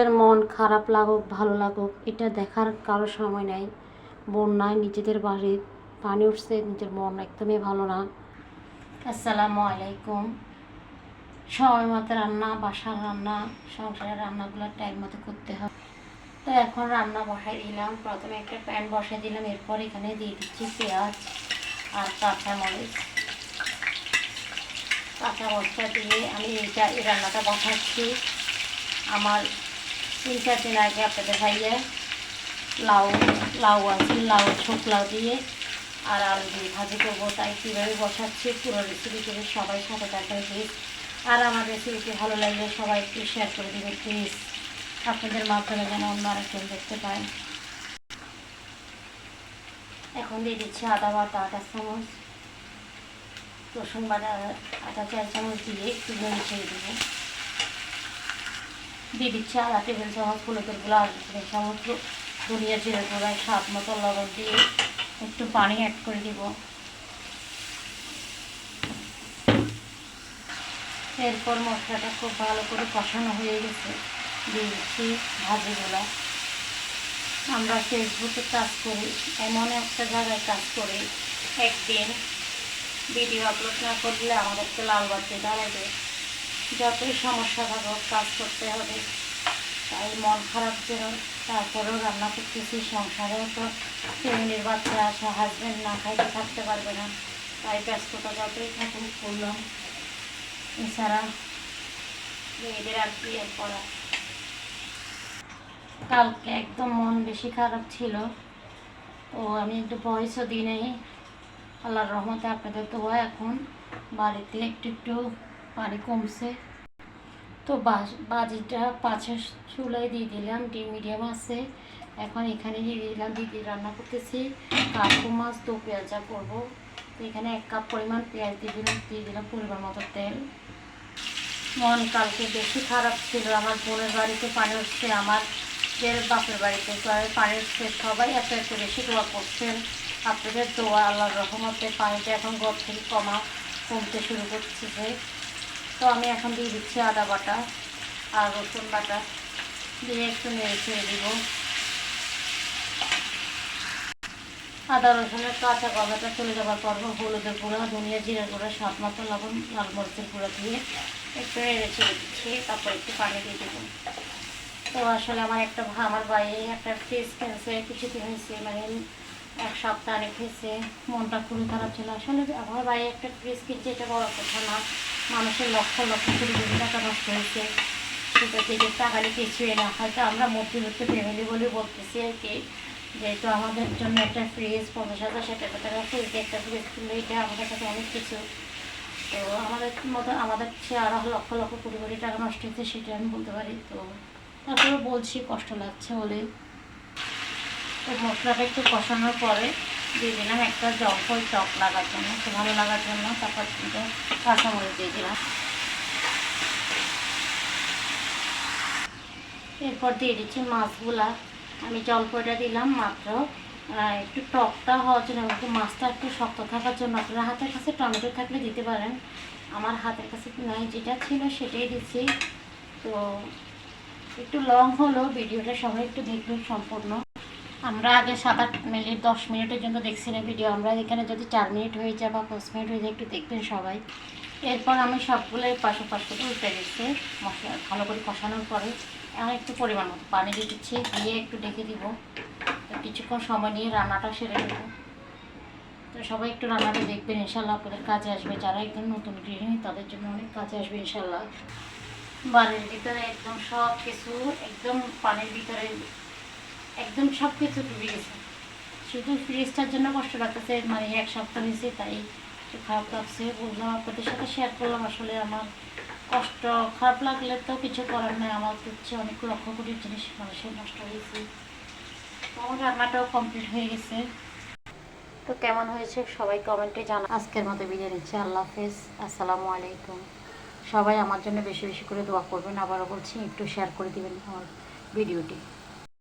এর মন খারাপ লাগুক ভালো লাগুক এটা দেখার কারো সময় নেই। বন্যায় নিজেদের বাড়ির পানি উঠছে, নিজের মন একদমই ভালো না। আসসালামু আলাইকুম। সময় মতো রান্না, বাসার রান্না, সংসারের রান্নাগুলো টাইম মতো করতে হবে। তো এখন রান্না বসাই দিলাম। প্রথমে একটা প্যান বসাই দিলাম, এরপর এখানে দিয়ে দিচ্ছি পেঁয়াজ আর কাঁচামরিচ। কাঁচামরিচটা দিয়ে আমি এই রান্নাটা বসাচ্ছি। আমার 3-4 দিন আগে আপনাদের ভাইয়া লাউ আছে, ছোকলা দিয়ে আর আলু দিয়ে ভাজি করবো, তাই কীভাবে বসাচ্ছি পুরো রেসিপি করে সবাই সাথে থাকবেন প্লিজ। আর আমার রেসিপিটি ভালো লাগলে সবাই একটু শেয়ার করে দেবেন প্লিজ, আপনাদের মাধ্যমে যেন অন্য আরেকজন দেখতে পায়। এখন দিয়ে দিচ্ছি আদা বাটা 1 চামচ, রসুন বাটা 1 চামচ দিয়ে একটু মিশিয়ে দেবো। দিয়ে দিচ্ছি 1/2 টেবিল চামচ হলুদের গুঁড়া, 1 টেবিল চামচ ধনিয়া জিরে গুঁড়া, স্বাদ মতো লবণ দিয়ে একটু পানি অ্যাড করে দিব। এরপর মশলাটা খুব ভালো করে কষানো হয়ে গেছে, দিয়ে দিচ্ছি ভাজিগুলো। আমরা ফেসবুকে কাজ করি, এমন একটা জায়গায় কাজ করি, একদিন ভিডিও আপলোড না করলে আমাদেরকে লাল বাতি দাঁড়াবে। যতই সমস্যা থাকুক কাজ করতে হবে, তাই মন খারাপ যেন তারপরেও রান্না করতেছি। সংসারেও তো ফ্যামিলির বাচ্চা আসা, হাজব্যান্ড না খাইতে থাকতে পারবে না, তাই ব্যস্ততা যতই থাকুক করলাম। এছাড়া মেয়েদের আর কি আর করা। কালকে একদম মন বেশি খারাপ ছিল, তো আমি একটু ভয়েসও দিই নাই। আল্লাহর রহমতে আপনাদের তো এখন বাড়িতে একটু একটু পানি কমছে। তো বাজিটা 5 চুলায় দিয়ে দিলাম, মিডিয়াম আছে। এখন এখানে দিয়ে দিলাম, দিদি রান্না করতেছি কাকু মাছ দো পেঁয়াজা করবো। তো এখানে 1 কাপ পরিমাণ পেঁয়াজ দিয়ে দিলাম পরিমাণ মতো তেল। মন কালকে বেশি খারাপ ছিল, আমার বোনের বাড়িতে পানি উঠছে, আমার বাপের বাড়িতে পানি উঠছে। সবাই এত বেশি দোয়া করছেন, আপনাদের দোয়া আল্লাহর রহমতে পানিটা এখন ঘর থেকে কমতে শুরু করছে। তো আমি এখন দিয়ে দিচ্ছি আদা বাটা আর রসুন বাটা দিয়ে একটু নেড়ে ছেড়ে দিব। আদা রসুনের কাঁচা গন্ধটা চলে যাওয়ার পর হলুদের গুঁড়া, ধনিয়া জিরা গুঁড়া, স্বাদ মতো লবণ, লাল মরিচের গুঁড়া দিয়ে একটু নেড়ে ছেড়ে দিচ্ছি। তারপর একটু পানি দিয়ে দেবো। তো আসলে আমার ভাই একটা ফ্রিজ কিনছে, কিছুদিন হয়েছে, মানে 1 সপ্তাহ আগে খেয়েছে। মনটা খুবই খারাপ ছিল। আসলে আমার ভাই একটা ফ্রিজ কিনছে, এটা বড় কথা না। মানুষের লক্ষ লক্ষ কোটি কোটি টাকা নষ্ট হয়েছে, সেটা থেকে টাকালে কিছুই না। হয়তো আমরা মধ্যবিত্ত ফ্যামিলি বলে বলতেছি আর কি, যেহেতু আমাদের জন্য একটা ফ্রিজ 50,000 60,000 টাকা ফ্রিজে একটা ফ্রিজ কিনলে এটা আমাদের কাছে অনেক কিছু। তো আমাদের মতো আমাদের চেয়ে আরও লক্ষ লক্ষ কোটি কোটি টাকা নষ্ট হয়েছে, সেটা আমি বলতে পারি। তো তারপরে বলছি কষ্ট লাগছে বলে। তো মশলাটা একটু কষানোর পরে দিয়ে দিলাম একটা জলফল টক লাগার জন্য, একটু ভালো লাগার জন্য। তারপর কিন্তু কাঁচামরিচ দিয়ে দিলাম। এরপর দিয়ে দিচ্ছি মাছগুলা। আমি জলফলটা দিলাম মাত্র একটু টকটা হওয়ার জন্য, একটু মাছটা একটু শক্ত থাকার জন্য। আপনারা হাতের কাছে টমেটো থাকলে দিতে পারেন, আমার হাতের কাছে নাই, যেটা ছিল সেটাই দিচ্ছি। তো একটু লং হলো ভিডিওটা, সবাই একটু দেখবেন সম্পূর্ণ। আমরা আগে 7-8 মিনিট 10 মিনিটের জন্য দেখছি না ভিডিও, আমরা এখানে যদি 4 মিনিট হয়ে যায় বা 5 মিনিট হয়ে যায় একটু দেখবেন সবাই। এরপর আমি সবগুলোই পাশে উল্টে দিচ্ছি। মশলা ভালো করে কষানোর পরে এখন একটু পরিমাণ মতো পানি দিয়ে দিচ্ছি, দিয়ে একটু ডেকে দিব। তো কিছুক্ষণ সময় নিয়ে রান্নাটা সেরে দেবো। তো সবাই একটু রান্নাটা দেখবেন, ইনশাল্লাহ আপনাদের কাজে আসবে। যারা একদম নতুন গৃহিণী তাদের জন্য অনেক কাজে আসবে ইনশাল্লাহ। বাড়ির ভিতরে একদম সব কিছু একদম পানির ভিতরে একদম সব কিছু ডুবে গেছে। শুধু ফ্রিজটার জন্য কষ্ট লাগতেছে, মানে 1 সপ্তাহ নিয়েছি, তাই একটু খারাপ লাগছে। বললাম আপনাদের সাথে শেয়ার করলাম। আসলে আমার কষ্ট খারাপ লাগলে তো কিছু করার নেই, আমার হচ্ছে অনেক লক্ষ কোটির জিনিস মানুষের নষ্ট হয়েছে। তো আমার রান্নাটাও কমপ্লিট হয়ে গেছে। তো কেমন হয়েছে সবাই কমেন্টে জানা। আজকের মতো বিদায় নিচ্ছি, আল্লাহ হাফেজ, আসসালামু আলাইকুম। সবাই আমার জন্য বেশি বেশি করে দোয়া করবেন। আবারও বলছি একটু শেয়ার করে দিবেন আমার ভিডিওটি।